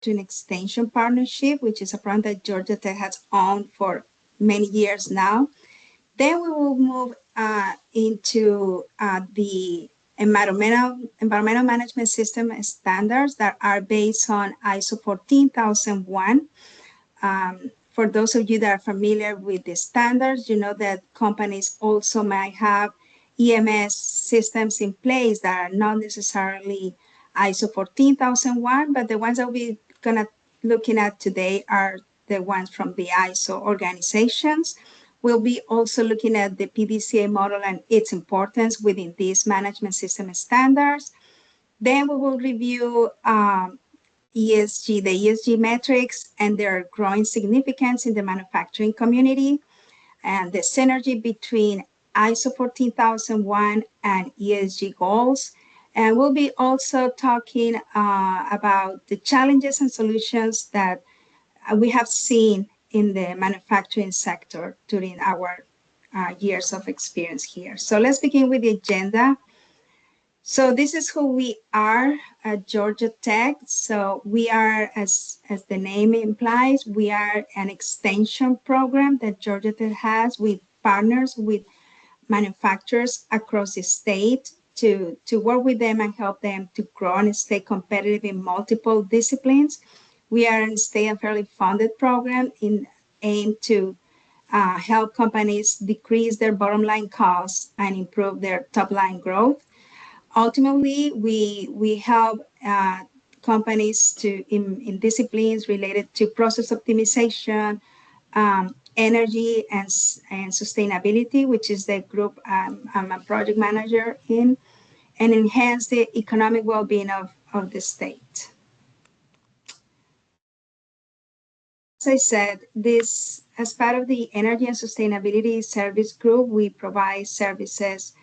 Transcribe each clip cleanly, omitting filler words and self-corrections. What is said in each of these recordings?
to an extension partnership, which is a program that Georgia Tech has owned for many years now. Then we will move into the environmental management system standards that are based on ISO 14001. For those of you that are familiar with the standards, you know that companies also might have EMS systems in place that are not necessarily ISO 14001, but the ones that we're gonna looking at today are the ones from the ISO organizations. We'll be also looking at the PDCA model and its importance within these management system standards. Then we will review ESG, the ESG metrics and their growing significance in the manufacturing community, and the synergy between ISO 14001 and ESG goals. And we'll be also talking about the challenges and solutions that we have seen in the manufacturing sector during our years of experience here. So let's begin with the agenda. So this is who we are at Georgia Tech. So we are, as the name implies, we are an extension program that Georgia Tech has with partners with manufacturers across the state to work with them and help them to grow and stay competitive in multiple disciplines. We are a state and federally funded program in aim to help companies decrease their bottom line costs and improve their top line growth. Ultimately, we help companies in disciplines related to process optimization, energy and sustainability, which is the group I'm a project manager in, and enhance the economic well-being of the state. As I said, this as part of the energy and sustainability service group, we provide services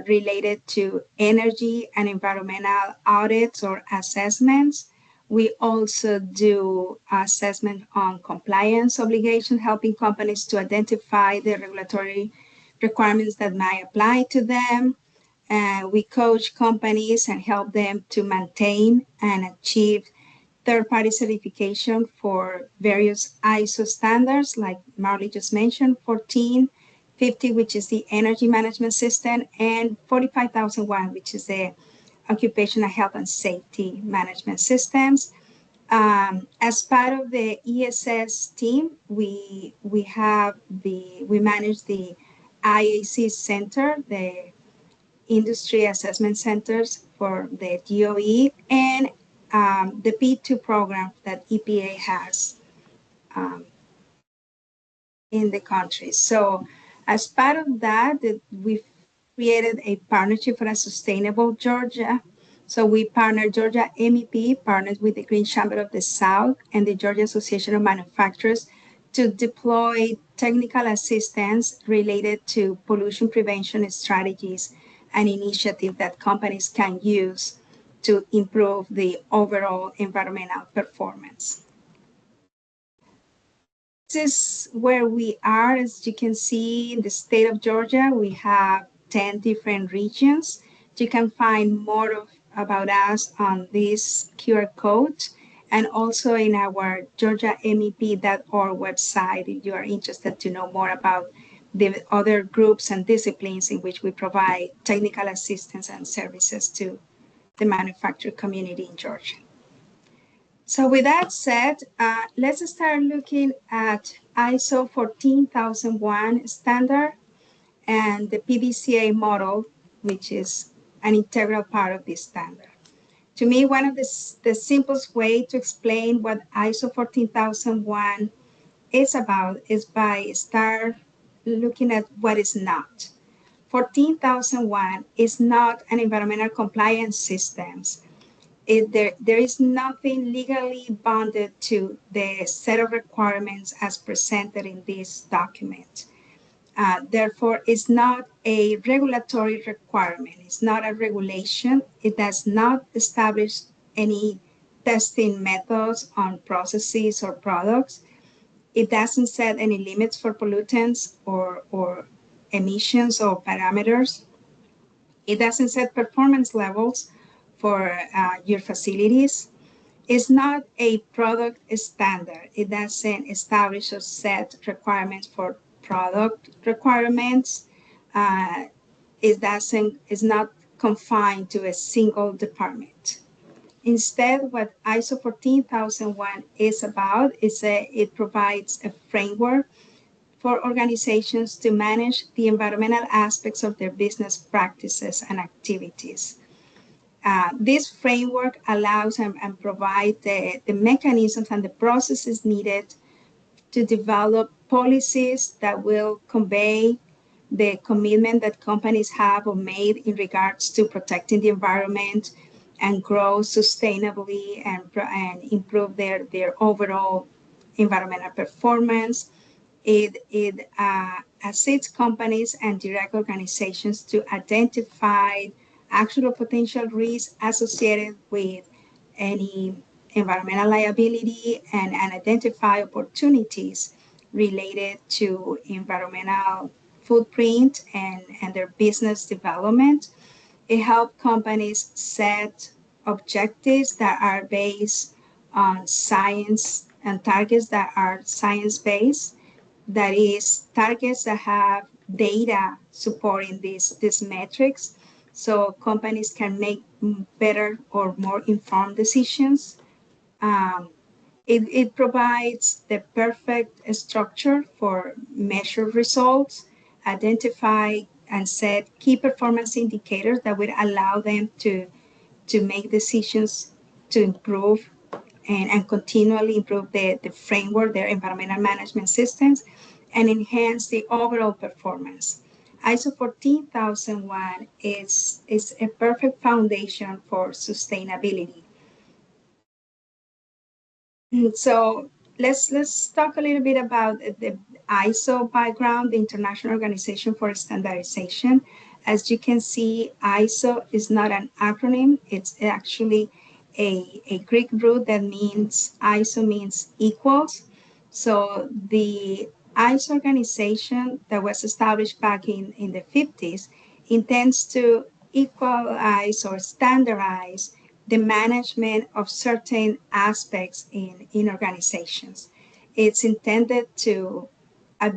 related to energy and environmental audits or assessments. We also do assessment on compliance obligations, helping companies to identify the regulatory requirements that might apply to them. We coach companies and help them to maintain and achieve third-party certification for various ISO standards, like Marley just mentioned, 1450, which is the energy management system, and 45,001, which is the occupational health and safety management systems. As part of the ESS team, we manage the IAC Center, the Industry Assessment Centers for the DOE, and the P2 program that EPA has in the country. So as part of that, we've created a partnership for a sustainable Georgia. So we partner, Georgia MEP partners with the Green Chamber of the South and the Georgia Association of Manufacturers to deploy technical assistance related to pollution prevention strategies and initiatives that companies can use to improve the overall environmental performance. This is where we are. As you can see, in the state of Georgia, we have 10 different regions. You can find more about us on this QR code and also in our georgiamep.org website if you are interested to know more about the other groups and disciplines in which we provide technical assistance and services to the manufacturing community in Georgia. So with that said, let's start looking at ISO 14001 standard and the PDCA model, which is an integral part of this standard. To me, one of the simplest way to explain what ISO 14001 is about is by start looking at what it's not. 14001 is not an environmental compliance system. There is nothing legally bonded to the set of requirements as presented in this document. Therefore, it's not a regulatory requirement. It's not a regulation. It does not establish any testing methods on processes or products. It doesn't set any limits for pollutants or emissions or parameters. It doesn't set performance levels for your facilities. It's not a product standard. It doesn't establish or set requirements for product requirements. Uh, it doesn't, it's not confined to a single department. Instead, what ISO 14001 is about is it provides a framework for organizations to manage the environmental aspects of their business practices and activities. This framework allows and provides the mechanisms and the processes needed to develop policies that will convey the commitment that companies have or made in regards to protecting the environment and grow sustainably and improve their overall environmental performance. It assists companies and direct organizations to identify actual potential risks associated with any environmental liability and identify opportunities related to environmental footprint and their business development. It helps companies set objectives that are based on science and targets that are science based, that is targets that have data supporting these metrics so companies can make better or more informed decisions. um, it provides the perfect structure for measure results, identify and set key performance indicators that would allow them to make decisions to improve and continually improve the framework, their environmental management systems, and enhance the overall performance. ISO 14001 is a perfect foundation for sustainability. So let's talk a little bit about the ISO background, the International Organization for Standardization. As you can see, ISO is not an acronym. It's actually a Greek root that means ISO means equals. So the ISO organization that was established back in the 50s intends to equalize or standardize the management of certain aspects in organizations. It's intended to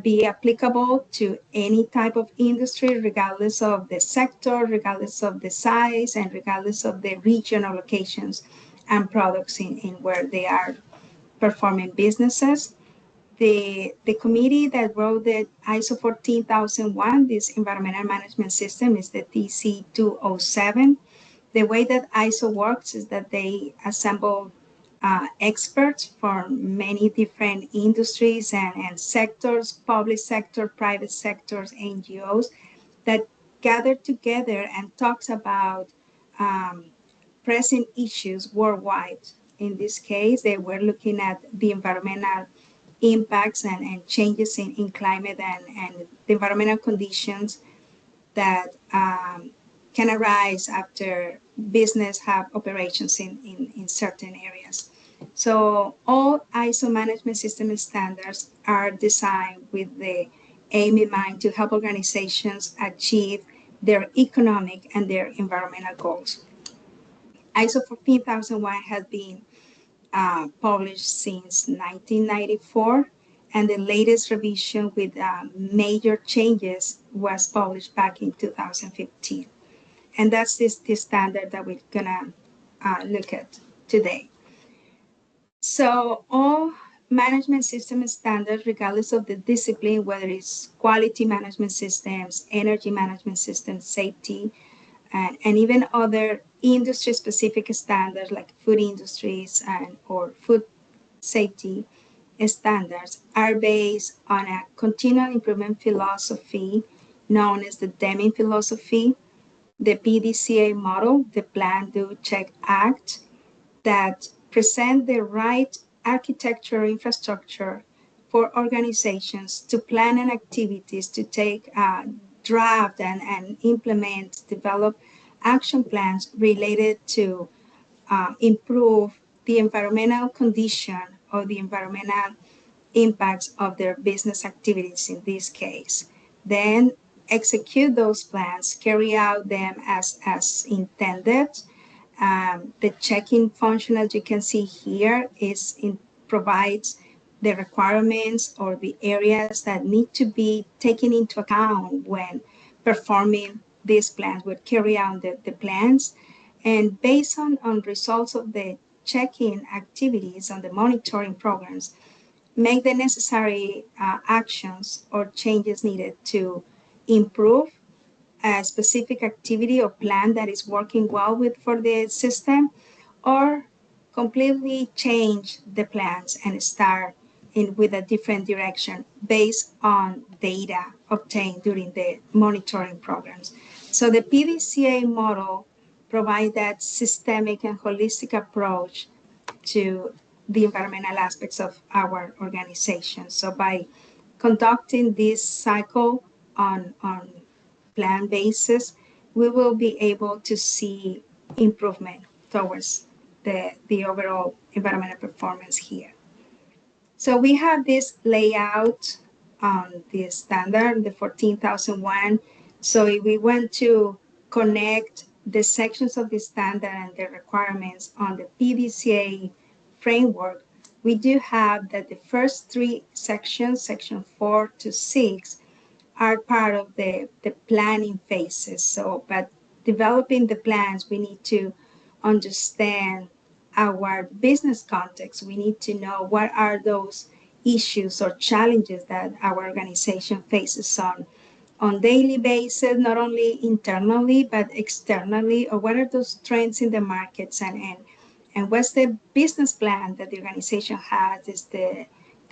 be applicable to any type of industry, regardless of the sector, regardless of the size, and regardless of the regional locations and products in where they are performing businesses. The committee that wrote the ISO 14001, this environmental management system, is the TC 207. The way that ISO works is that they assemble experts from many different industries and sectors, public sector, private sectors, NGOs, that gather together and talks about um, pressing issues worldwide. In this case, they were looking at the environmental impacts and changes in climate and the environmental conditions that can arise after business have operations in certain areas. So all ISO management system standards are designed with the aim in mind to help organizations achieve their economic and their environmental goals. ISO 14001 has been published since 1994, and the latest revision with major changes was published back in 2015. And that's this standard that we're gonna look at today. So all management system standards, regardless of the discipline, whether it's quality management systems, energy management systems, safety, and even other industry specific standards like food industries and or food safety standards, are based on a continual improvement philosophy known as the Deming philosophy, the PDCA model, the Plan, Do, Check, Act, that present the right architecture infrastructure for organizations to plan and activities to take draft and implement, develop action plans related to improve the environmental condition or the environmental impacts of their business activities in this case. Then execute those plans, carry out them as intended, The check-in function, as you can see here, provides the requirements or the areas that need to be taken into account when performing these plans. We carry out the plans, and based on results of the check-in activities on the monitoring programs, make the necessary actions or changes needed to improve a specific activity or plan that is working well with for the system, or completely change the plans and start in with a different direction based on data obtained during the monitoring programs. So the PDCA model provides that systemic and holistic approach to the environmental aspects of our organization. So by conducting this cycle on plan basis, we will be able to see improvement towards the overall environmental performance here. So we have this layout on the standard, the 14,001. So if we want to connect the sections of the standard and the requirements on the PDCA framework, we do have that the first three sections, section 4 to 6, are part of the planning phases. So, but developing the plans, we need to understand our business context. We need to know what are those issues or challenges that our organization faces on daily basis, not only internally but externally, or what are those trends in the markets, and what's the business plan that the organization has, is the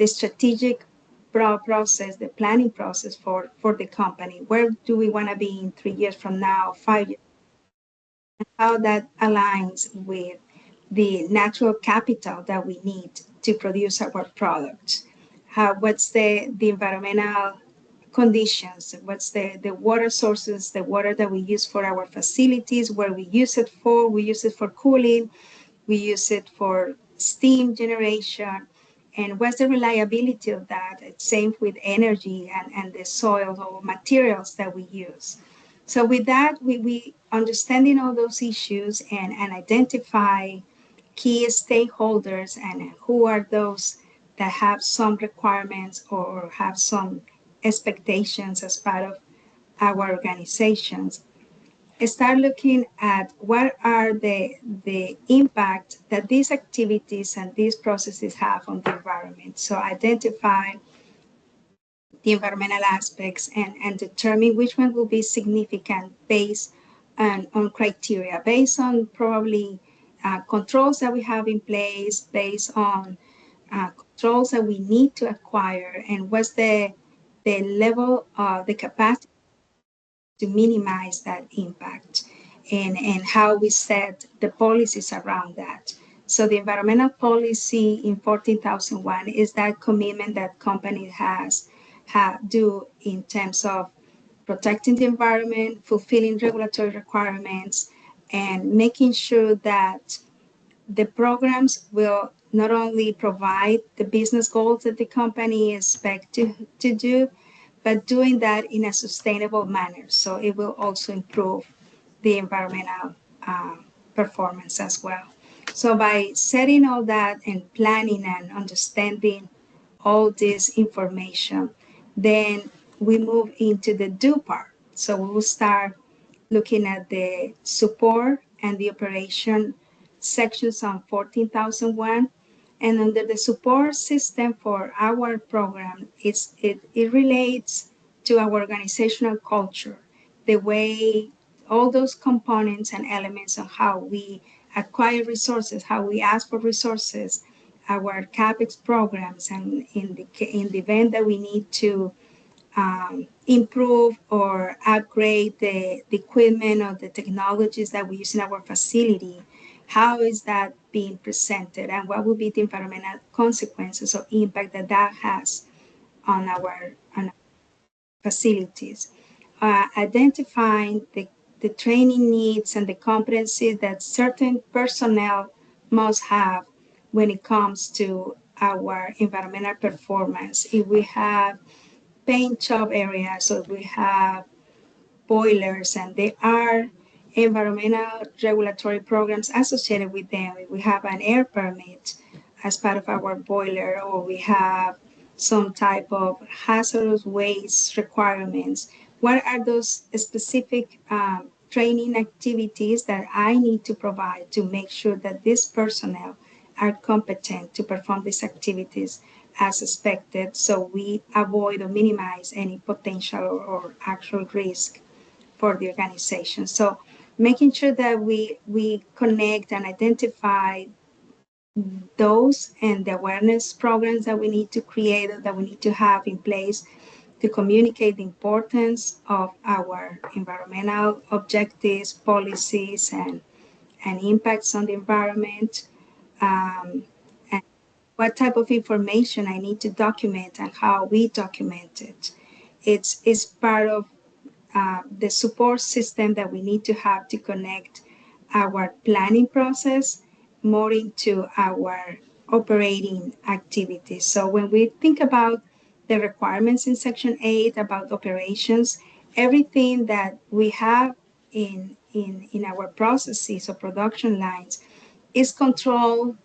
strategic process, the planning process for the company. Where do we want to be in 3 years from now, 5 years? How that aligns with the natural capital that we need to produce our products. What's the environmental conditions? What's the water sources, the water that we use for our facilities, where we use it for? We use it for cooling, we use it for steam generation, and what's the reliability of that? Same with energy and the soil or materials that we use. So with that, we understanding all those issues and identify key stakeholders and who are those that have some requirements or have some expectations as part of our organizations. Start looking at what are the impact that these activities and these processes have on the environment. So identify the environmental aspects and determine which one will be significant based on criteria, based on probably controls that we have in place, based on controls that we need to acquire, and what's the level of the capacity to minimize that impact, and how we set the policies around that. So the environmental policy in 14,001 is that commitment that company has do in terms of protecting the environment, fulfilling regulatory requirements, and making sure that the programs will not only provide the business goals that the company expect to do, but doing that in a sustainable manner. So it will also improve the environmental performance as well. So by setting all that and planning and understanding all this information, then we move into the do part. So we will start looking at the support and the operation sections on 14,001. And under the support system for our program, it relates to our organizational culture, the way all those components and elements of how we acquire resources, how we ask for resources, our CapEx programs, and in the event that we need to improve or upgrade the equipment or the technologies that we use in our facility, how is that being presented, and what will be the environmental consequences or impact that that has on our facilities. Identifying the training needs and the competencies that certain personnel must have when it comes to our environmental performance. If we have paint job areas, or we have boilers and they are environmental regulatory programs associated with them. If we have an air permit as part of our boiler, or we have some type of hazardous waste requirements, what are those specific training activities that I need to provide to make sure that this personnel are competent to perform these activities as expected, so we avoid or minimize any potential or actual risk for the organization. So making sure that we connect and identify those and the awareness programs that we need to create, that we need to have in place to communicate the importance of our environmental objectives, policies, and impacts on the environment, and what type of information I need to document and how we document it. It's part of the support system that we need to have to connect our planning process more into our operating activities. So when we think about the requirements in Section 8 about operations, everything that we have in our processes or production lines is controlled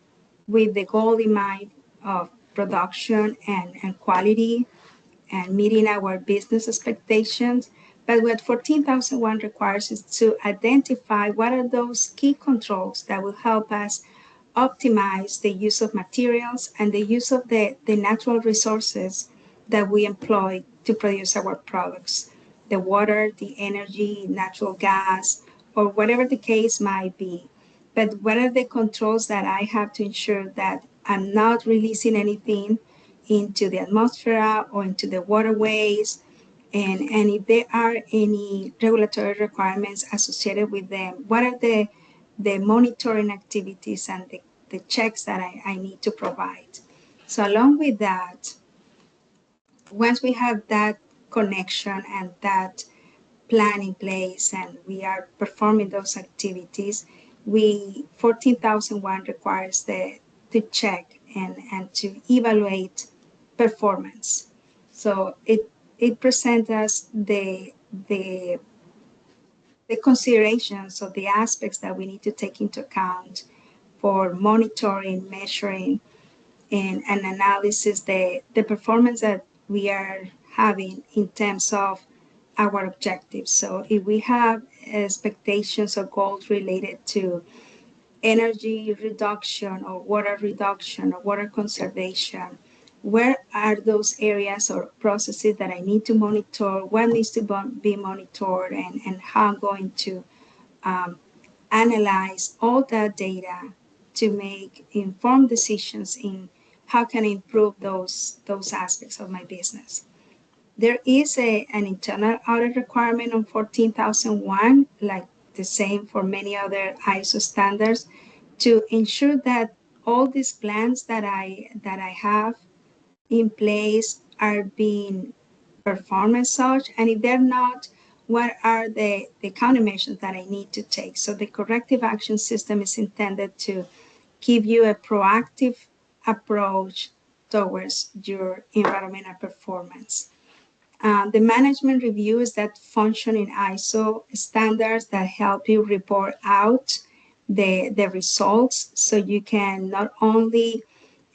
with the goal in mind of production and quality and meeting our business expectations. But what 14,001 requires is to identify what are those key controls that will help us optimize the use of materials and the use of the natural resources that we employ to produce our products, the water, the energy, natural gas, or whatever the case might be. But what are the controls that I have to ensure that I'm not releasing anything into the atmosphere or into the waterways? And if there are any regulatory requirements associated with them, what are the monitoring activities and the checks that I need to provide? So along with that, once we have that connection and that plan in place and we are performing those activities, we 14,001 requires to check and to evaluate performance. So it presents us the considerations of the aspects that we need to take into account for monitoring, measuring, and analysis the performance that we are having in terms of our objectives. So if we have expectations or goals related to energy reduction or water conservation, where are those areas or processes that I need to monitor, what needs to be monitored, and how I'm going to um, analyze all that data to make informed decisions in how can I improve those aspects of my business. There is an internal audit requirement on 14,001, like the same for many other ISO standards, to ensure that all these plans that I have in place are being performed as such, and if they're not, what are the countermeasures that I need to take? So the corrective action system is intended to give you a proactive approach towards your environmental performance. The management review is that function in ISO standards that help you report out the results, so you can not only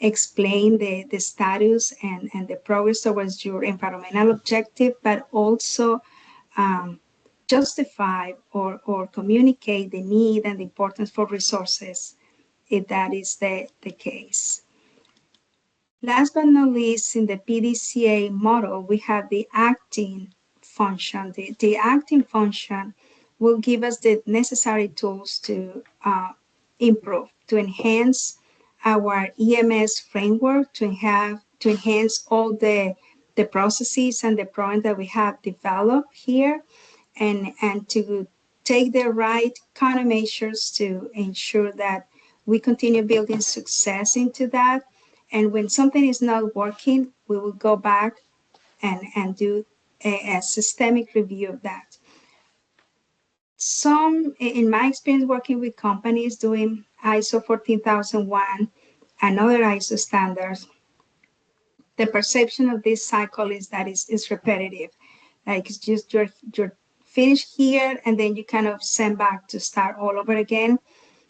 explain the status and the progress towards your environmental objective, but also um, justify or communicate the need and the importance for resources if that is the case. Last but not least, in the PDCA model, we have the acting function. The acting function will give us the necessary tools to improve, to enhance our EMS framework, to enhance all the processes and the programs that we have developed here, and to take the right countermeasures to ensure that we continue building success into that. And when something is not working, we will go back and do a systemic review of that. In my experience working with companies doing ISO 14001 and other ISO standards, the perception of this cycle is that it's repetitive. Like it's just you're finish here and then you kind of send back to start all over again.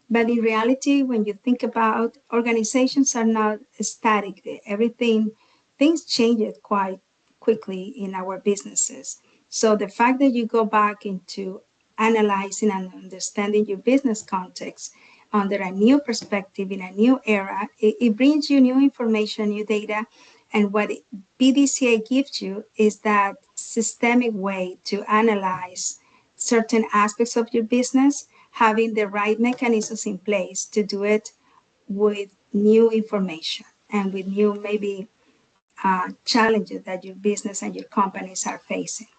But in reality, when you think about organizations are not static, everything, things change it quite quickly in our businesses. So the fact that you go back into analyzing and understanding your business context under a new perspective in a new era, it brings you new information, new data. And what PDCA gives you is that systemic way to analyze certain aspects of your business, having the right mechanisms in place to do it with new information and with new maybe challenges that your business and your companies are facing.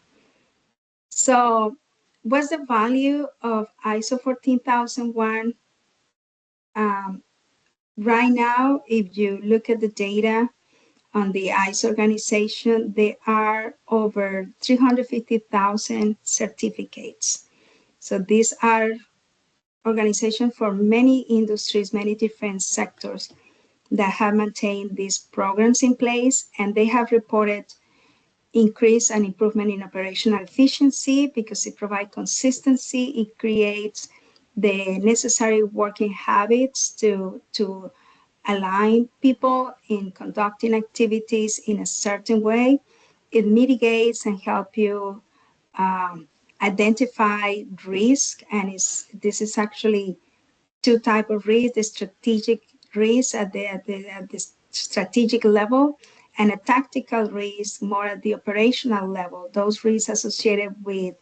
So what's the value of ISO 14001? Um, right now, if you look at the data on the ISO organization, there are over 350,000 certificates. So these are organizations for many industries, many different sectors that have maintained these programs in place, and they have reported increase and improvement in operational efficiency because it provides consistency. It creates the necessary working habits to align people in conducting activities in a certain way. It mitigates and help you identify risk, and this is actually two type of risk: the strategic risk at the strategic level, and a tactical risk more at the operational level. Those risks associated with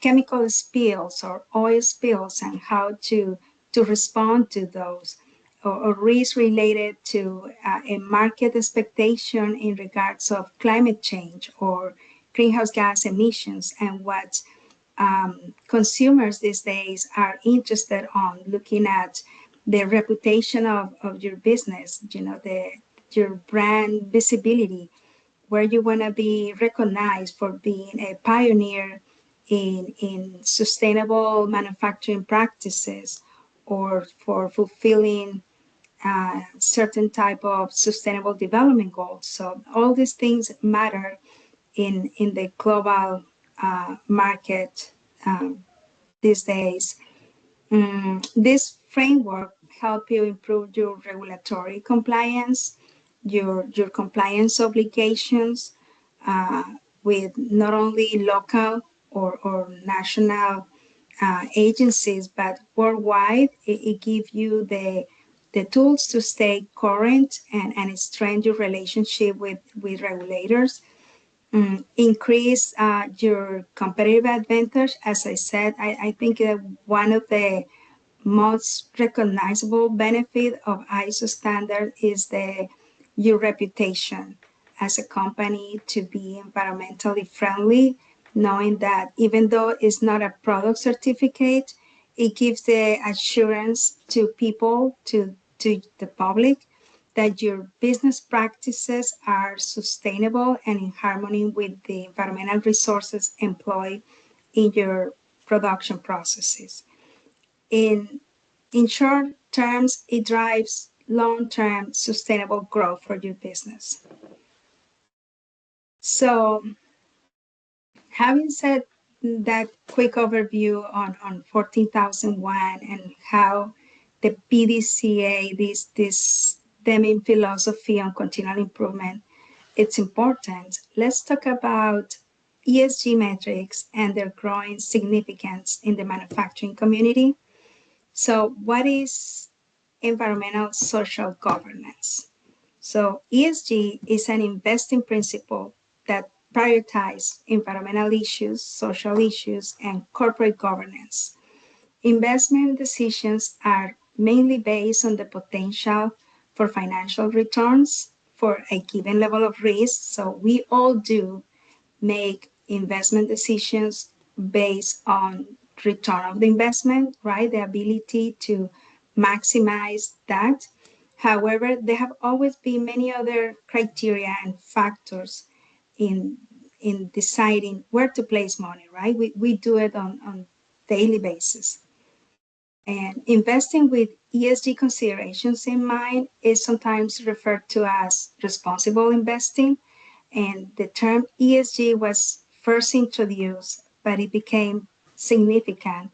chemical spills or oil spills and how to respond to those, or risks related to a market expectation in regards of climate change or greenhouse gas emissions, and what consumers these days are interested on looking at the reputation of your business, your brand visibility, where you want to be recognized for being a pioneer in sustainable manufacturing practices or for fulfilling certain type of sustainable development goals. So all these things matter in the global market these days. This framework help you improve your regulatory compliance, your compliance obligations with not only local or national agencies, but worldwide. It gives you the tools to stay current and strengthen your relationship with regulators. Increase your competitive advantage. As I said, I think that one of the most recognizable benefit of ISO standard is your reputation as a company to be environmentally friendly, knowing that even though it's not a product certificate, it gives the assurance to people, to the public, that your business practices are sustainable and in harmony with the environmental resources employed in your production processes. In in short terms, it drives long-term sustainable growth for your business. So, having said that quick overview on 14,001 and how the PDCA, this Deming philosophy on continual improvement, it's important. Let's talk about ESG metrics and their growing significance in the manufacturing community. So, what is environmental social governance? So ESG is an investing principle that prioritizes environmental issues, social issues, and corporate governance. Investment decisions are mainly based on the potential for financial returns for a given level of risk. So we all do make investment decisions based on return of the investment, right? The ability to maximize that. However, there have always been many other criteria and factors in deciding where to place money, right? We do it on daily basis. And investing with ESG considerations in mind is sometimes referred to as responsible investing, and the term ESG was first introduced but it became significant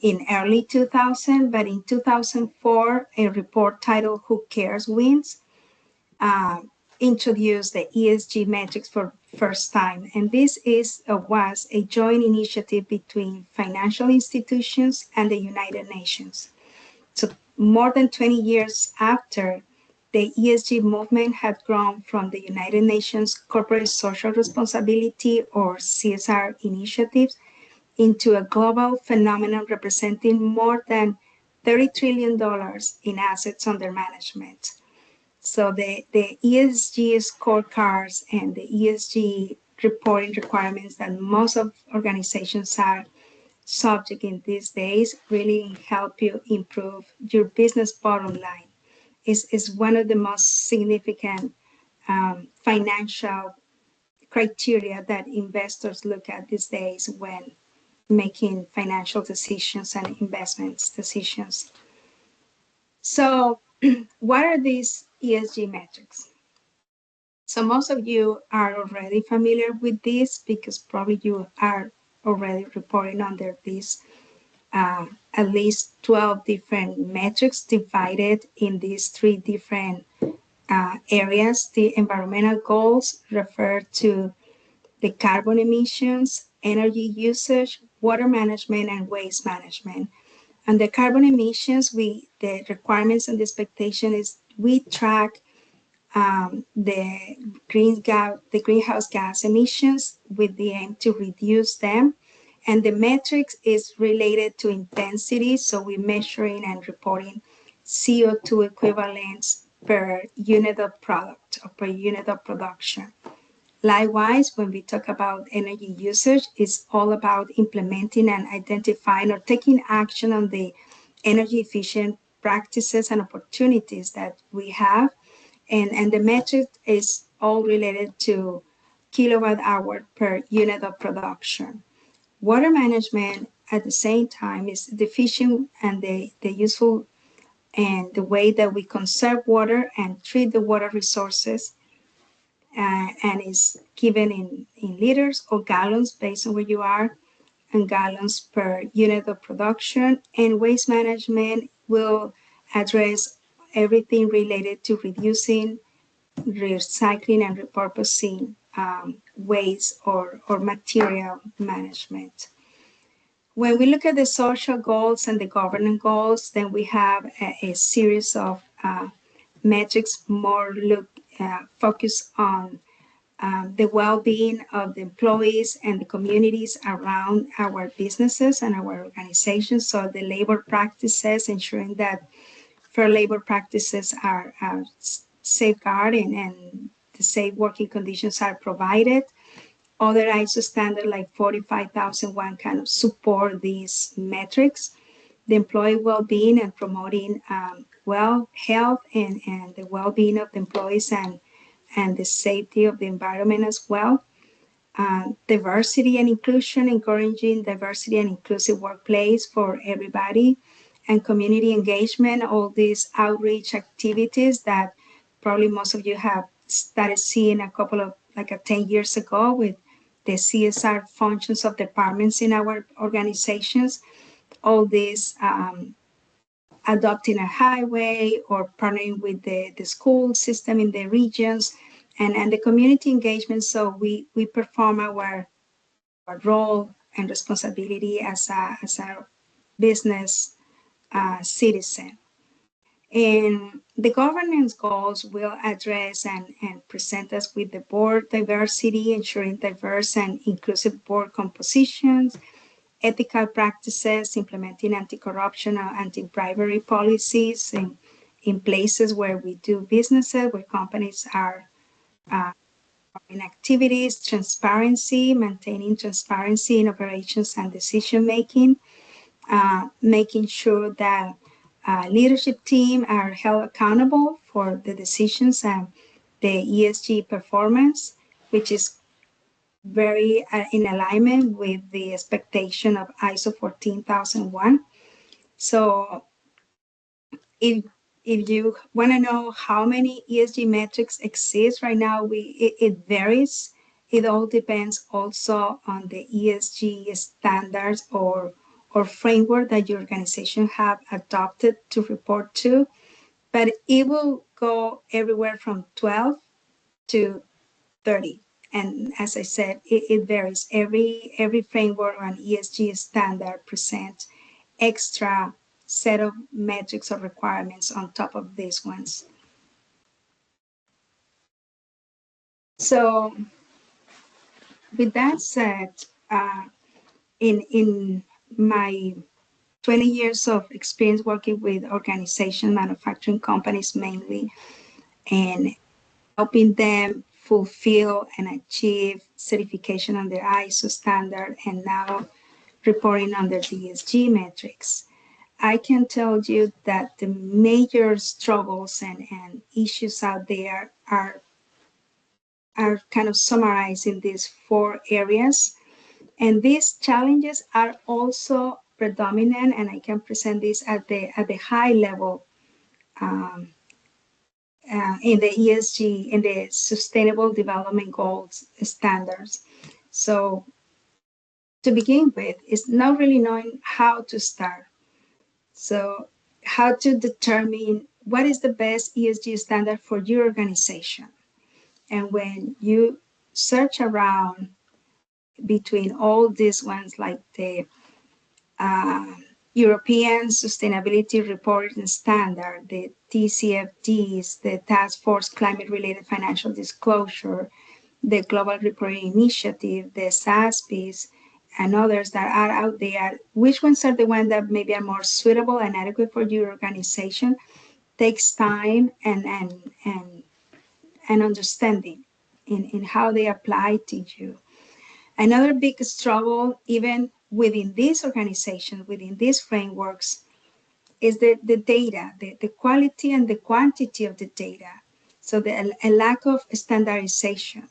in early 2000. But in 2004, a report titled "Who Cares Wins" uh, introduced the ESG metrics for first time. And this was a joint initiative between financial institutions and the United Nations. So more than 20 years after, the ESG movement had grown from the United Nations Corporate Social Responsibility or CSR initiatives into a global phenomenon representing more than $30 trillion in assets under management. So the ESG scorecards and the ESG reporting requirements that most of organizations are subject in these days really help you improve your business bottom line. Is one of the most significant financial criteria that investors look at these days when making financial decisions and investments decisions. So, what are these ESG metrics? So, most of you are already familiar with this because probably you are already reporting under this at least 12 different metrics divided in these three different areas. The environmental goals refer to the carbon emissions, energy usage, water management, and waste management. And the carbon emissions, the requirements and the expectation is we track the greenhouse gas emissions with the aim to reduce them. And the metrics is related to intensity. So we're measuring and reporting CO2 equivalents per unit of product or per unit of production. Likewise, when we talk about energy usage, it's all about implementing and identifying or taking action on the energy efficient practices and opportunities that we have. And the metric is all related to kilowatt hour per unit of production. Water management at the same time is the efficient and the useful and the way that we conserve water and treat the water resources and is given in liters or gallons based on where you are and gallons per unit of production. And waste management will address everything related to reducing, recycling, and repurposing waste or material management. When we look at the social goals and the governance goals, then we have a series of metrics more focus on the well-being of the employees and the communities around our businesses and our organizations. So the labor practices, ensuring that fair labor practices are safeguarded and the safe working conditions are provided. Other ISO standards like 45001 kind of support these metrics. The employee well-being and promoting health and the well-being of the employees and the safety of the environment as well. Diversity and inclusion, encouraging diversity and inclusive workplace for everybody, and community engagement, all these outreach activities that probably most of you have started seeing a couple of 10 years ago with the CSR functions of departments in our organizations, all these adopting a highway or partnering with the school system in the regions and the community engagement. So we perform our role and responsibility as a business citizen. And the governance goals will address and present us with the board diversity, ensuring diverse and inclusive board compositions, ethical practices, implementing anti-corruption or anti-bribery policies in places where we do businesses, where companies are in activities, transparency, maintaining transparency in operations and decision making, making sure that leadership team are held accountable for the decisions and the ESG performance, which is very in alignment with the expectation of ISO 14001. So if you want to know how many ESG metrics exist right now, it varies It all depends also on the ESG standards or framework that your organization have adopted to report to, but it will go everywhere from 12 to 30. And as I said, it varies. Every framework on ESG standard presents extra set of metrics or requirements on top of these ones. So with that said, in my 20 years of experience working with organization manufacturing companies mainly, and helping them fulfill and achieve certification under ISO standard and now reporting under the ESG metrics, I can tell you that the major struggles and issues out there are kind of summarized in these four areas. And these challenges are also predominant, and I can present this at the high level um, in the ESG, in the Sustainable Development Goals standards. So to begin with, it's not really knowing how to start. So how to determine what is the best ESG standard for your organization. And when you search around between all these ones, like the uh, European Sustainability Reporting Standard, the TCFDs, the Task Force Climate Related Financial Disclosure, the Global Reporting Initiative, the SASBs, and others that are out there, which ones are the ones that maybe are more suitable and adequate for your organization, takes time and understanding in how they apply to you. Another big struggle, even within this organization, within these frameworks, is the data, the quality and the quantity of the data. So a lack of standardization.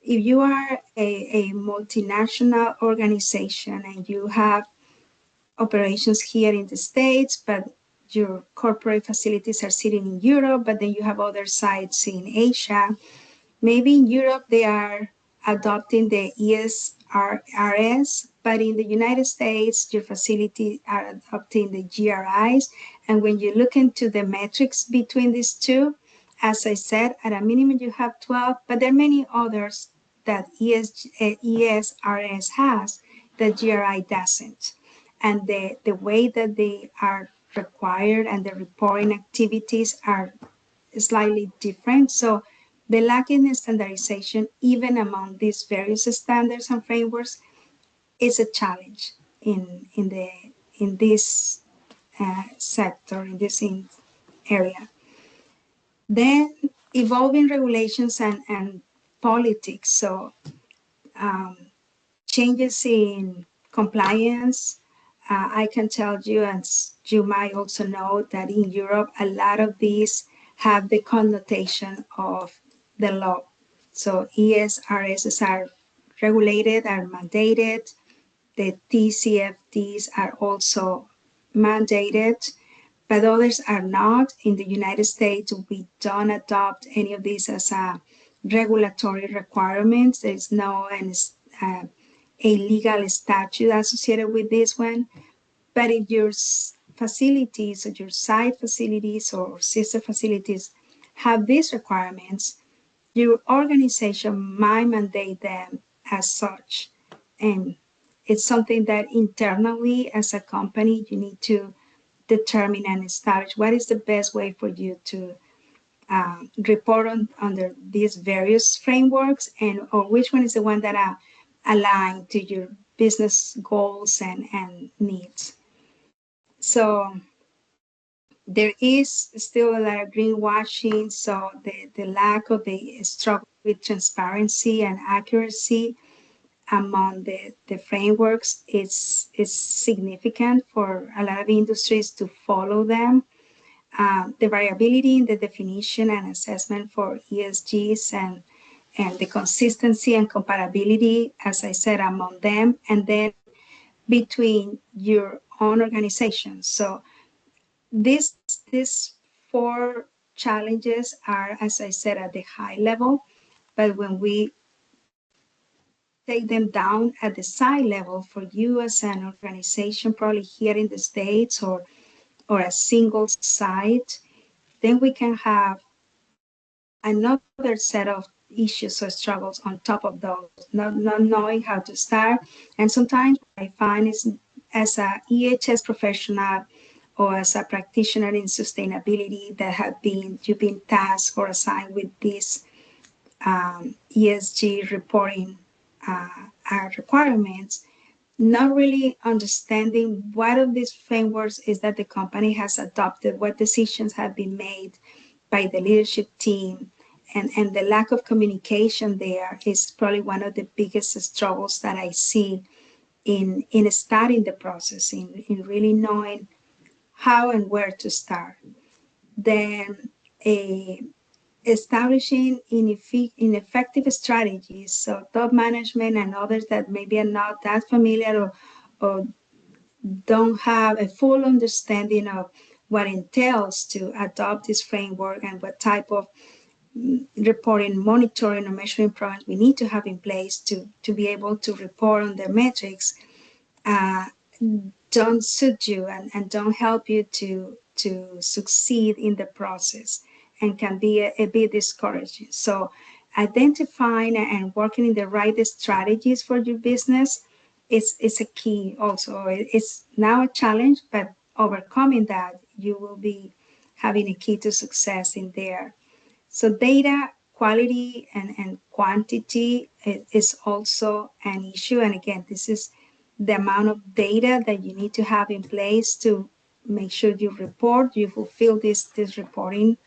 If you are a multinational organization and you have operations here in the States, but your corporate facilities are sitting in Europe, but then you have other sites in Asia. Maybe in Europe they are adopting the ESRS, but in the United States, your facility are adopting the GRIs. And when you look into the metrics between these two, as I said, at a minimum you have 12, but there are many others that ESRS has that GRI doesn't. And the way that they are required and the reporting activities are slightly different. So the lack in standardization, even among these various standards and frameworks, is a challenge in this sector, in this area. Then evolving regulations and politics. So changes in compliance. I can tell you, and you might also know, that in Europe, a lot of these have the connotation of the law. So ESRSs are regulated, are mandated. The TCFDs are also mandated, but others are not. In the United States, we don't adopt any of these as a regulatory requirements. There's no a legal statute associated with this one. But if your facilities or your site facilities or sister facilities have these requirements, your organization might mandate them as such. And it's something that internally as a company, you need to determine and establish what is the best way for you to report on under these various frameworks, and or which one is the one that are aligned to your business goals and needs. So there is still a lot of greenwashing. So the lack of the struggle with transparency and accuracy among the frameworks is significant for a lot of industries to follow them. The variability in the definition and assessment for ESGs and the consistency and comparability, as I said, among them, and then between your own organization. So these four challenges are, as I said, at the high level, but when we take them down at the site level for you as an organization, probably here in the States or a single site, then we can have another set of issues or struggles on top of those, not knowing how to start. And sometimes what I find is as a EHS professional or as a practitioner in sustainability that you've been tasked or assigned with this ESG reporting requirements, not really understanding what of these frameworks is that the company has adopted, what decisions have been made by the leadership team, and the lack of communication there is probably one of the biggest struggles that I see in starting the process, in really knowing how and where to start. Then a establishing effective strategies. So top management and others that maybe are not that familiar or don't have a full understanding of what entails to adopt this framework and what type of reporting, monitoring, or measuring programs we need to have in place to be able to report on their metrics, uh, don't suit you and don't help you to succeed in the process and can be a bit discouraging. So identifying and working in the right strategies for your business is a key also. It's now a challenge, but overcoming that, you will be having a key to success in there. So data quality and quantity is also an issue. And again, this is the amount of data that you need to have in place to make sure you fulfill this reporting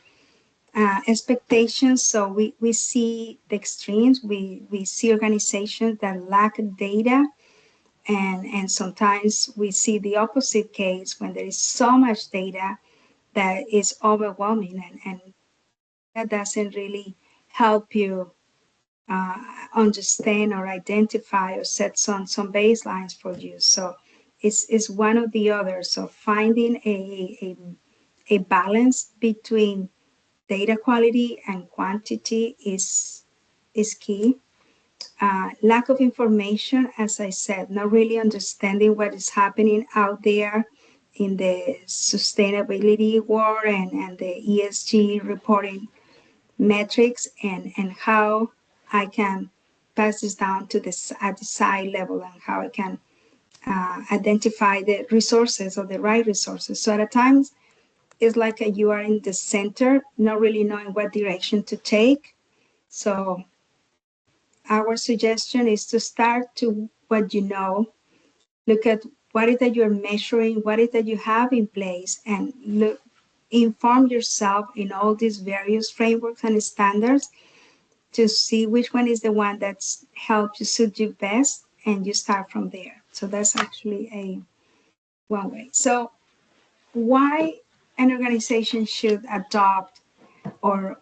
expectations. So we see the extremes. We see organizations that lack data, and sometimes we see the opposite case when there is so much data that is overwhelming, and that doesn't really help you understand or identify or set some baselines for you. So it's one or the other. So finding a balance between data quality and quantity is key. Lack of information, as I said, not really understanding what is happening out there in the sustainability world and the ESG reporting metrics, and how I can pass this down to this at the site level, and how I can identify the resources or the right resources. So at times it's like you are in the center, not really knowing what direction to take. So our suggestion is to start to what you know, look at what is that you're measuring, what is that you have in place, and inform yourself in all these various frameworks and standards to see which one is the one that's helped you suit you best, and you start from there. So that's actually a one way. So why an organization should adopt or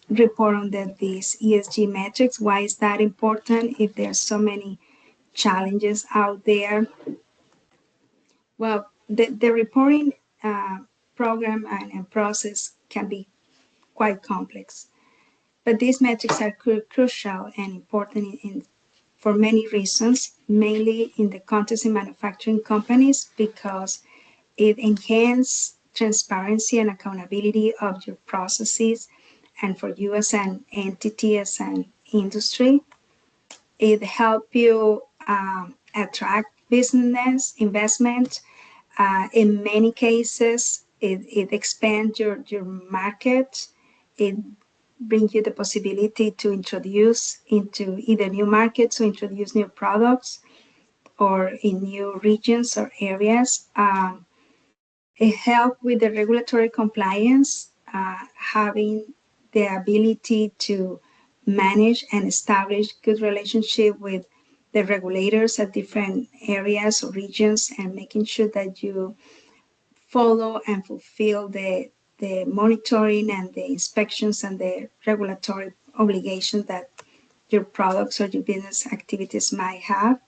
report on these ESG metrics? Why is that important if there's so many challenges out there? Well, the reporting program and process can be quite complex. But these metrics are crucial and important for many reasons, mainly in the context in manufacturing companies, because it enhances transparency and accountability of your processes, and for you as an entity, as an industry. It helps you attract business investment. In many cases, it expands your market. It brings you the possibility to introduce into either new markets or introduce new products or in new regions or areas. It helps with the regulatory compliance, having the ability to manage and establish good relationship with the regulators at different areas or regions, and making sure that you follow and fulfill the monitoring and the inspections and the regulatory obligations that your products or your business activities might have.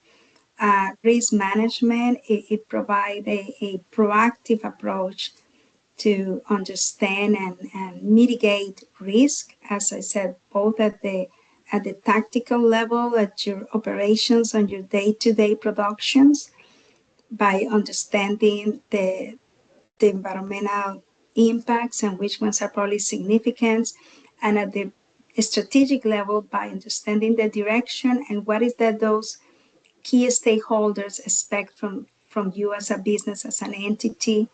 Risk management, it provides a proactive approach to understand and mitigate risk, as I said, both at at the tactical level, at your operations on your day-to-day productions, by understanding the environmental impacts and which ones are probably significant, and at the strategic level by understanding the direction and what is that those key stakeholders expect from you as a business, as an entity,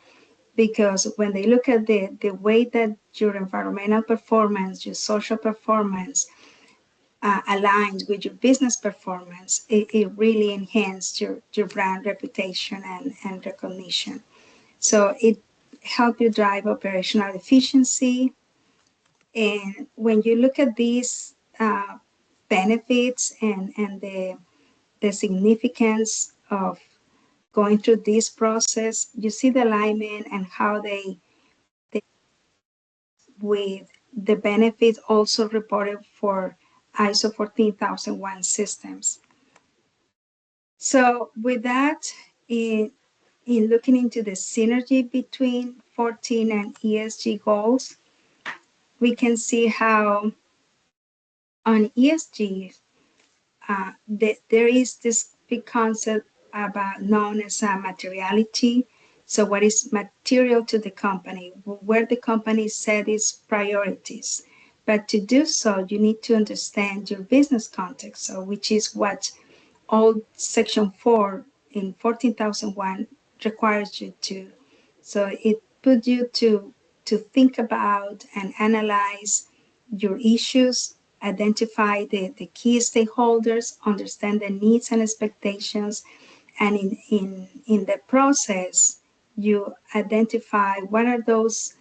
because when they look at the way that your environmental performance, your social performance aligns with your business performance, it really enhances your brand reputation and recognition. So it helps you drive operational efficiency. And when you look at these benefits and the significance of going through this process, you see the alignment and how they with the benefits also reported for ISO 14001 systems. So with that, in looking into the synergy between 14 and ESG goals, we can see how on ESG, there is this big concept about known as materiality. So what is material to the company, where the company set its priorities. But to do so, you need to understand your business context, so which is what all Section 4 in 14,001 requires you to. So it puts you to think about and analyze your issues, identify the key stakeholders, understand the needs and expectations, and in the process, you identify what are those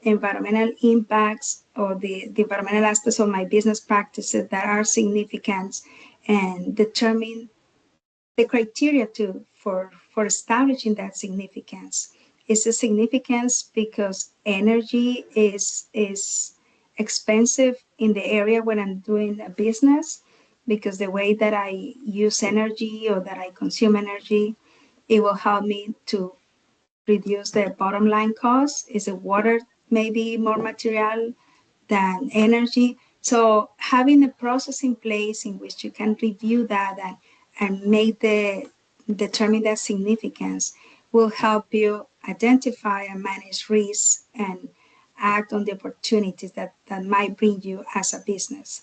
environmental impacts or the environmental aspects of my business practices that are significant, and determine the criteria for establishing that significance. Is it significance because energy is expensive in the area when I'm doing a business? Because the way that I use energy or that I consume energy, it will help me to reduce the bottom line cost. Is it water maybe more material than energy? So having a process in place in which you can review that and make the determine that significance will help you identify and manage risks and act on the opportunities that might bring you as a business.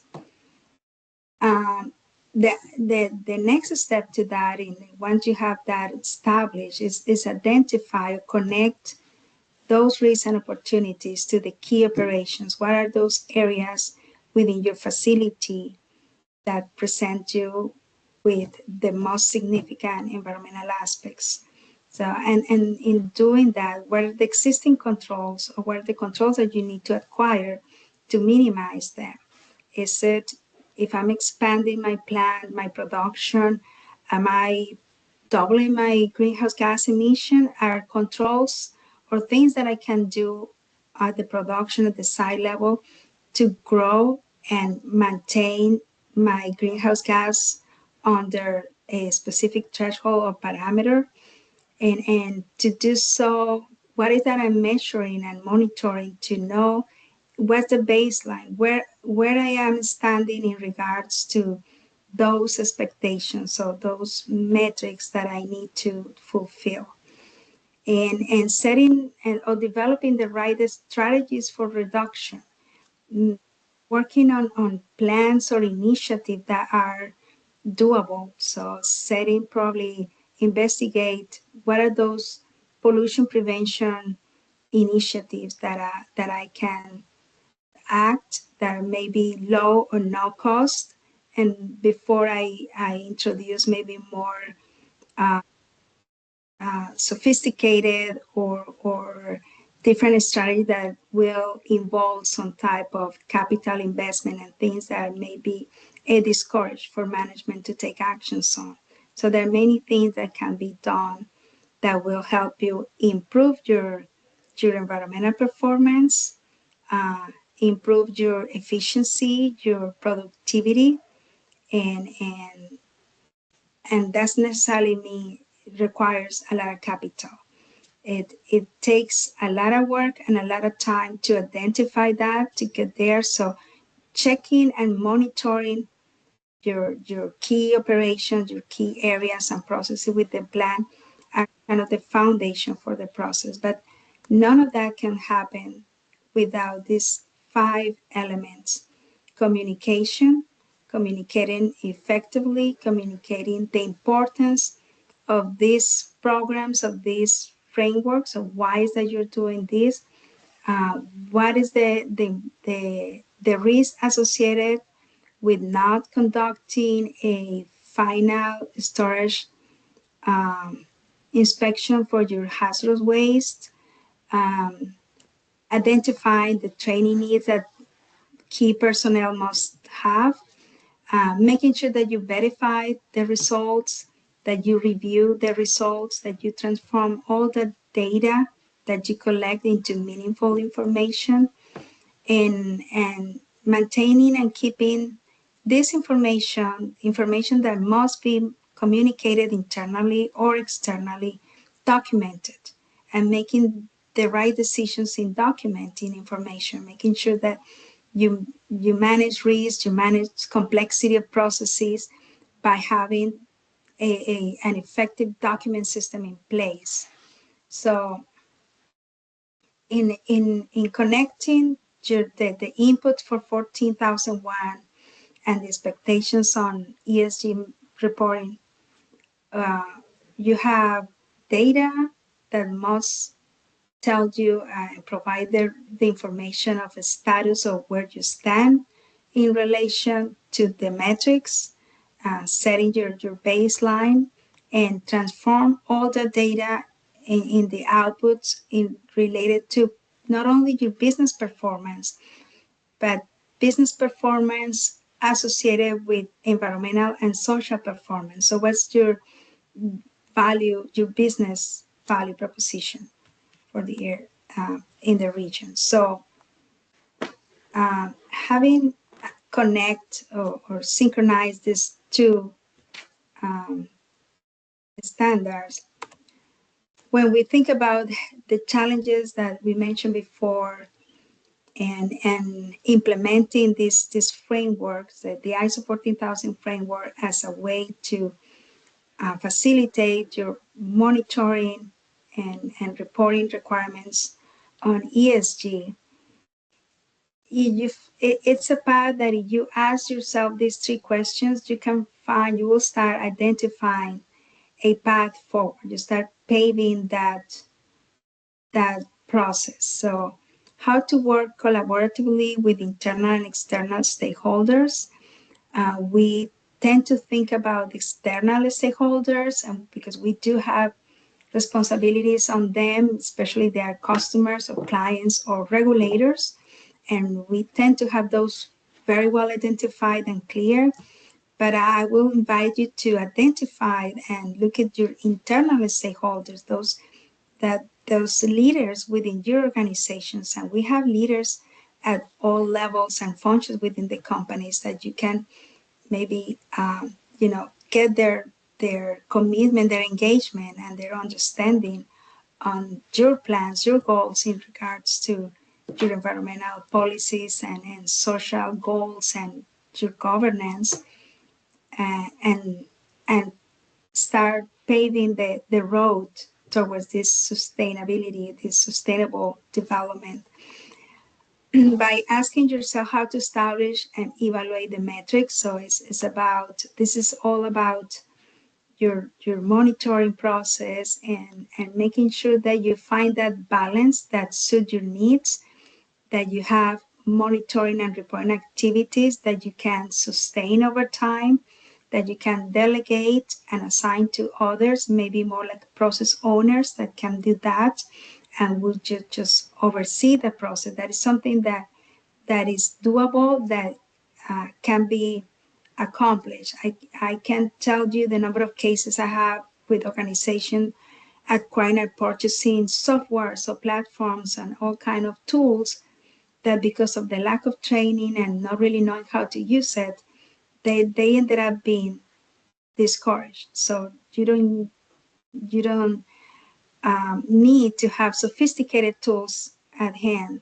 The next step to that, once you have that established, is identify or connect those risks and opportunities to the key operations. What are those areas within your facility that present you with the most significant environmental aspects? So, and in doing that, what are the existing controls or what are the controls that you need to acquire to minimize them? Is it, if I'm expanding my plant, my production, am I doubling my greenhouse gas emission? Are controls or things that I can do at the production at the site level to grow and maintain my greenhouse gas under a specific threshold or parameter? And to do so, what is that I'm measuring and monitoring to know what's the baseline, where I am standing in regards to those expectations, so those metrics that I need to fulfill, and setting and or developing the right strategies for reduction, working on plans or initiatives that are doable. So setting, probably investigate what are those pollution prevention initiatives that I can act that may be low or no cost, and before I introduce maybe more sophisticated or different strategy that will involve some type of capital investment and things that may be a discourage for management to take actions on. So there are many things that can be done that will help you improve your environmental performance, improve your efficiency, your productivity, and and that's necessarily mean requires a lot of capital. It takes a lot of work and a lot of time to identify that, to get there. So checking and monitoring your key operations, your key areas and processes with the plan are kind of the foundation for the process. But none of that can happen without these five elements: communication, communicating effectively, communicating the importance of these programs, of these frameworks, of why is that you're doing this, uh, what is the risk associated with not conducting a final storage um, inspection for your hazardous waste, um, identifying the training needs that key personnel must have, making sure that you verify the results, that you review the results, that you transform all the data that you collect into meaningful information, and maintaining and keeping this information that must be communicated internally or externally, documented, and making the right decisions in documenting information, making sure that you manage risk, you manage complexity of processes by having an effective document system in place. So in connecting the input for 14,001 and the expectations on ESG reporting, uh, you have data that must tell you and provide the information of a status of where you stand in relation to the metrics, setting your baseline, and transform all the data in the outputs in related to not only your business performance, but business performance associated with environmental and social performance. So what's your value, your business value proposition for the air in the region? So having connect or synchronize these two um, standards, when we think about the challenges that we mentioned before and implementing these frameworks, the ISO 14000 framework as a way to facilitate your monitoring and reporting requirements on ESG, it's a path that if you ask yourself these three questions, you will start identifying a path forward. You start paving that process. So how to work collaboratively with internal and external stakeholders. We tend to think about external stakeholders, and because we do have responsibilities on them, especially their customers or clients or regulators, and we tend to have those very well identified and clear. But I will invite you to identify and look at your internal stakeholders, those leaders within your organizations. And we have leaders at all levels and functions within the companies that you can maybe get their commitment, their engagement, and their understanding on your plans, your goals in regards to your environmental policies and social goals and your governance, and start paving the road towards this sustainability, this sustainable development by asking yourself how to establish and evaluate the metrics. So this is all about your monitoring process and making sure that you find that balance that suits your needs, that you have monitoring and reporting activities that you can sustain over time, that you can delegate and assign to others, maybe more like process owners that can do that and will just oversee the process. That is something that is doable, that can be accomplished. I can't tell you the number of cases I have with organizations acquiring and purchasing software, so platforms and all kind of tools that because of the lack of training and not really knowing how to use it, they ended up being discouraged. So you don't need to have sophisticated tools at hand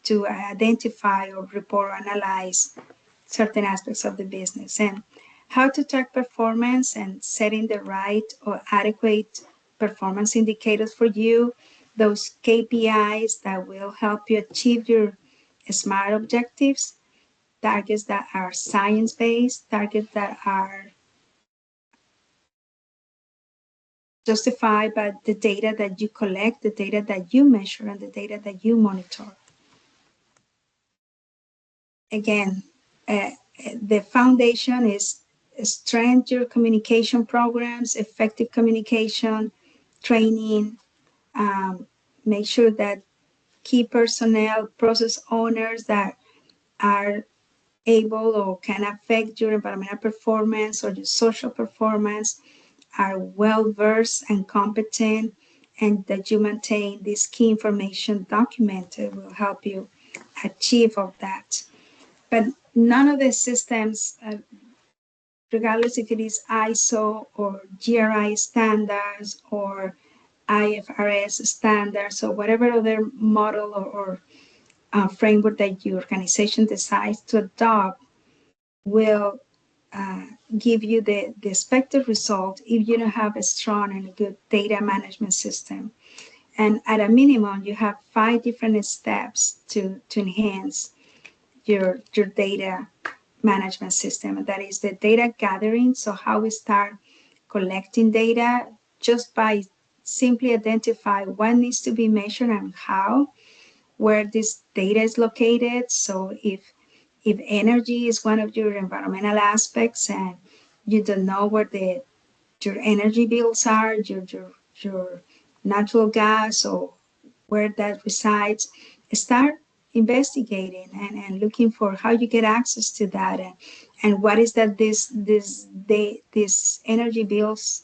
to identify or report or analyze certain aspects of the business, and how to track performance and setting the right or adequate performance indicators for you, those KPIs that will help you achieve your SMART objectives, targets that are science-based, targets that are justified by the data that you collect, the data that you measure, and the data that you monitor. Again, the foundation is strengthen your communication programs, effective communication, training, make sure that key personnel, process owners that are able or can affect your environmental performance or your social performance are well versed and competent, and that you maintain this key information documented will help you achieve all that. But none of the systems, regardless if it is ISO or GRI standards or IFRS standards or whatever other model or framework that your organization decides to adopt, will give you the expected result if you don't have a strong and good data management system. And at a minimum, you have 5 different steps to enhance your data management system. And that is the data gathering. So how we start collecting data just by simply identify what needs to be measured and how, where this data is located. So if energy is one of your environmental aspects and you don't know where your energy bills are, your natural gas or where that resides, start investigating and looking for how you get access to that, and what is that this energy bills,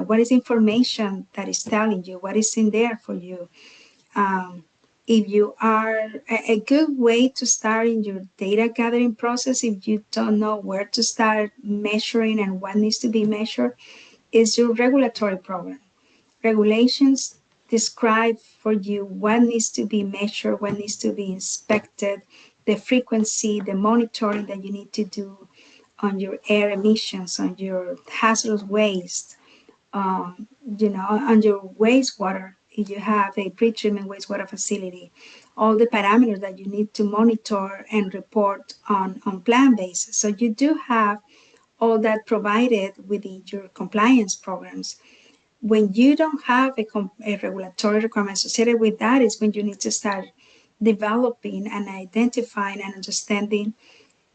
what is information that is telling you, what is in there for you. If you are a good way to start in your data gathering process, if you don't know where to start measuring and what needs to be measured, is your regulatory program. Regulations describe for you what needs to be measured, what needs to be inspected, the frequency, the monitoring that you need to do on your air emissions, on your hazardous waste, on your wastewater. If you have a pre-treatment wastewater facility, all the parameters that you need to monitor and report on plan basis. So you do have all that provided within your compliance programs. When you don't have a regulatory requirement associated with that is when you need to start developing and identifying and understanding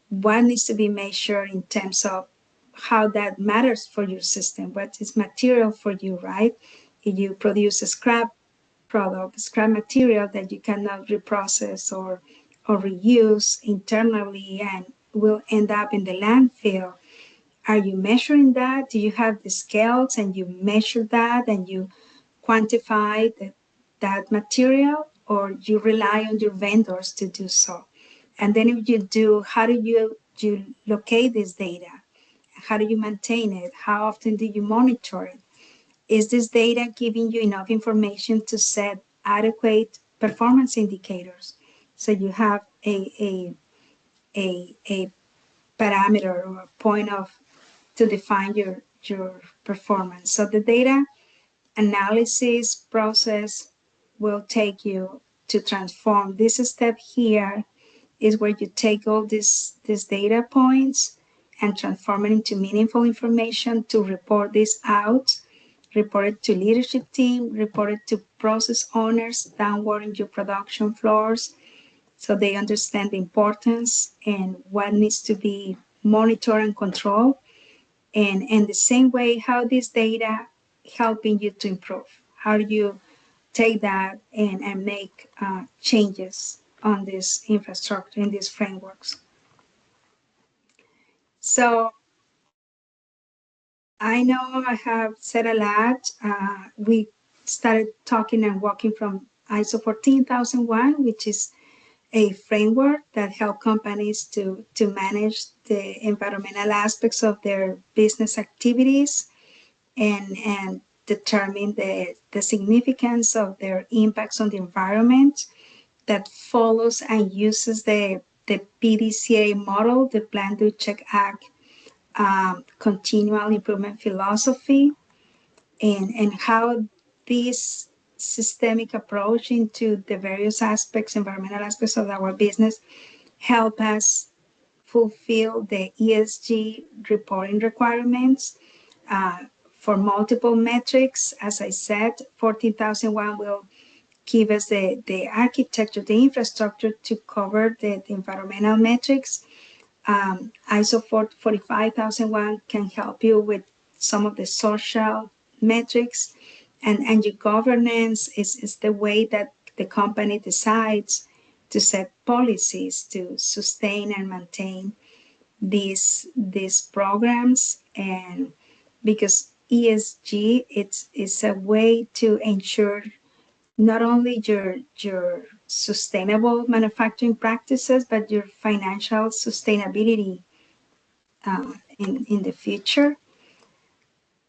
what needs to be measured in terms of how that matters for your system, what is material for you, right? If you produce a scrap product, scrap material that you cannot reprocess or reuse internally and will end up in the landfill, are you measuring that? Do you have the scales and you measure that and you quantify that material, or you rely on your vendors to do so? And then if you do, how do you locate this data? How do you maintain it? How often do you monitor it? Is this data giving you enough information to set adequate performance indicators? So you have a parameter or a point of to define your performance. So the data analysis process will take you to transform. This step here is where you take all these data points and transform it into meaningful information to report this out, report it to leadership team, report it to process owners downward in your production floors so they understand the importance and what needs to be monitored and controlled. And the same way, how this data helping you to improve? How do you take that and make changes on this infrastructure, in these frameworks? So I know I have said a lot. We started talking and walking from ISO 14001, which is a framework that helps companies to manage the environmental aspects of their business activities and determine the significance of their impacts on the environment. that follows and uses the PDCA model, the Plan, Do, Check, Act continual improvement philosophy, and how this systemic approach into the various aspects, environmental aspects of our business, help us fulfill the ESG reporting requirements for multiple metrics. As I said, 14,001 will give us the architecture, the infrastructure to cover the environmental metrics. ISO 45001 can help you with some of the social metrics, and your governance is the way that the company decides to set policies to sustain and maintain these programs. And because ESG, it's a way to ensure not only your sustainable manufacturing practices, but your financial sustainability in the future.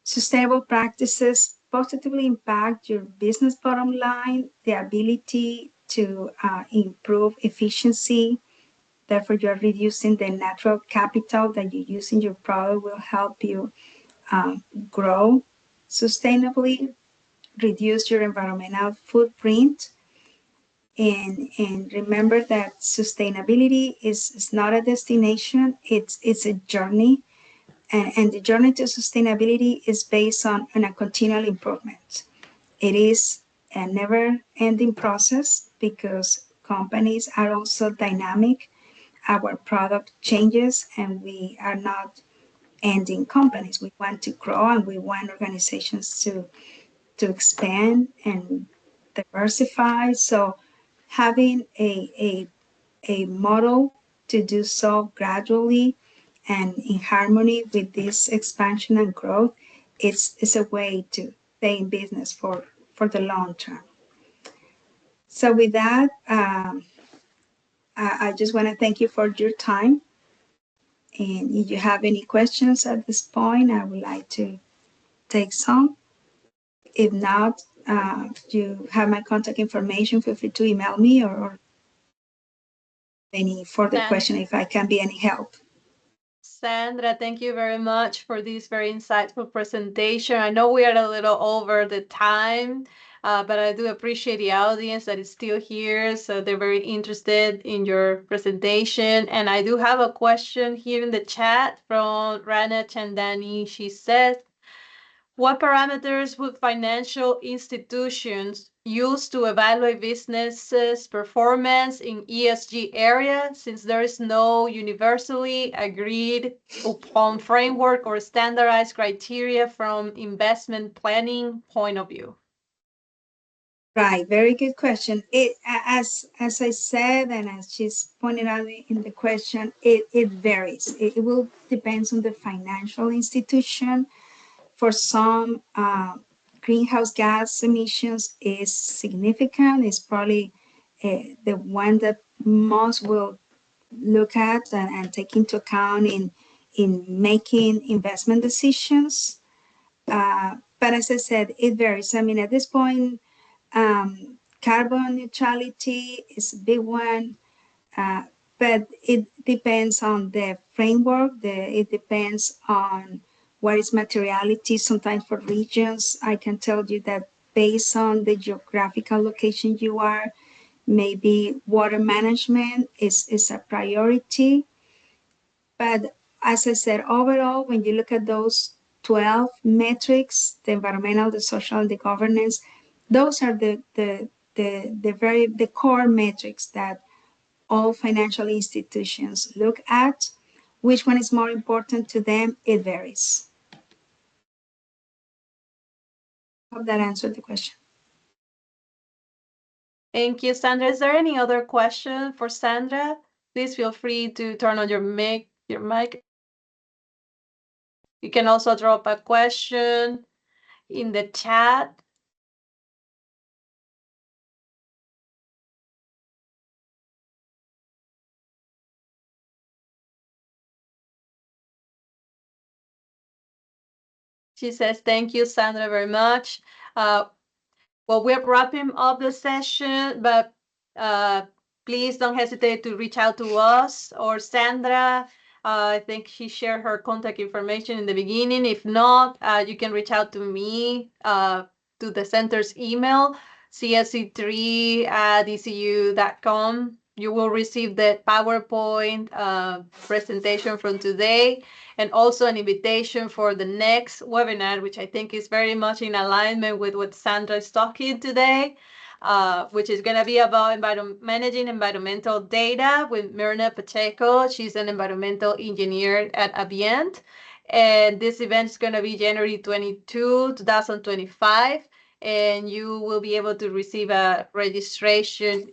Sustainable practices positively impact your business bottom line, the ability to improve efficiency. Therefore, you're reducing the natural capital that you use in your product will help you grow sustainably, reduce your environmental footprint, and remember that sustainability is not a destination, it's a journey. And the journey to sustainability is based on a continual improvement. It is a never ending process because companies are also dynamic. Our product changes, and we are not ending companies. We want to grow, and we want organizations to expand and diversify. So having a model to do so gradually and in harmony with this expansion and growth is a way to stay in business for the long term. So with that, I just want to thank you for your time. And if you have any questions at this point, I would like to take some. If not, you have my contact information. Feel free to email me or any further question if I can be any help. Sandra, thank you very much for this very insightful presentation. I know we are a little over the time, but I do appreciate the audience that is still here. So they're very interested in your presentation. And I do have a question here in the chat from Rana Chandani. She says, what parameters would financial institutions use to evaluate businesses' performance in ESG area, since there is no universally agreed upon framework or standardized criteria from investment planning point of view? Right, very good question. As I said, and as she's pointed out in the question, it varies. It will depends on the financial institution. For some, greenhouse gas emissions is significant. It's probably the one that most will look at and take into account in making investment decisions. But as I said, it varies. I mean, at this point, carbon neutrality is a big one, uh, but it depends on the framework. It depends on what is materiality. Sometimes for regions, I can tell you that based on the geographical location you are, maybe water management is a priority. But as I said, overall, when you look at those 12 metrics, the environmental, the social, and the governance, those are the core metrics that all financial institutions look at. Which one is more important to them? It varies. Hope that answered the question. Thank you, Sandra. Is there any other question for Sandra? Please feel free to turn on your mic. You can also drop a question in the chat. She says, thank you, Sandra, very much. Well, we're wrapping up the session, but uh, please don't hesitate to reach out to us or Sandra. I think she shared her contact information in the beginning. If not, you can reach out to me to the center's email, csc3 at ecu.com. You will receive the PowerPoint presentation from today and also an invitation for the next webinar, which I think is very much in alignment with what Sandra is talking today, which is going to be about managing environmental data with Myrna Pacheco. She's an environmental engineer at Avient. And this event is going to be January 22, 2025. And you will be able to receive a registration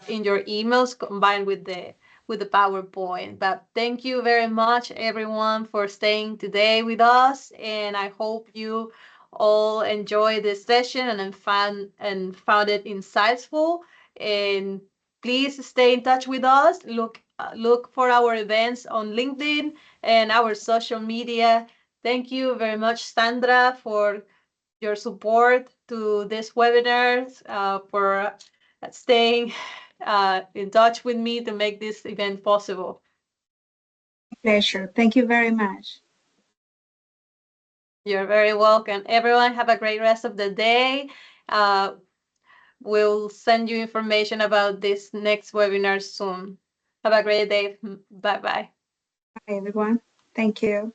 in your emails combined with the PowerPoint. But thank you very much, everyone, for staying today with us. And I hope you all enjoyed this session and found it insightful. And please stay in touch with us. Look for our events on LinkedIn and our social media. Thank you very much, Sandra, for your support to this webinar, for staying in touch with me to make this event possible. Pleasure. Thank you very much. You're very welcome. Everyone, have a great rest of the day. Uh, we'll send you information about this next webinar soon. Have a great day. Bye bye. Bye, everyone. Thank you.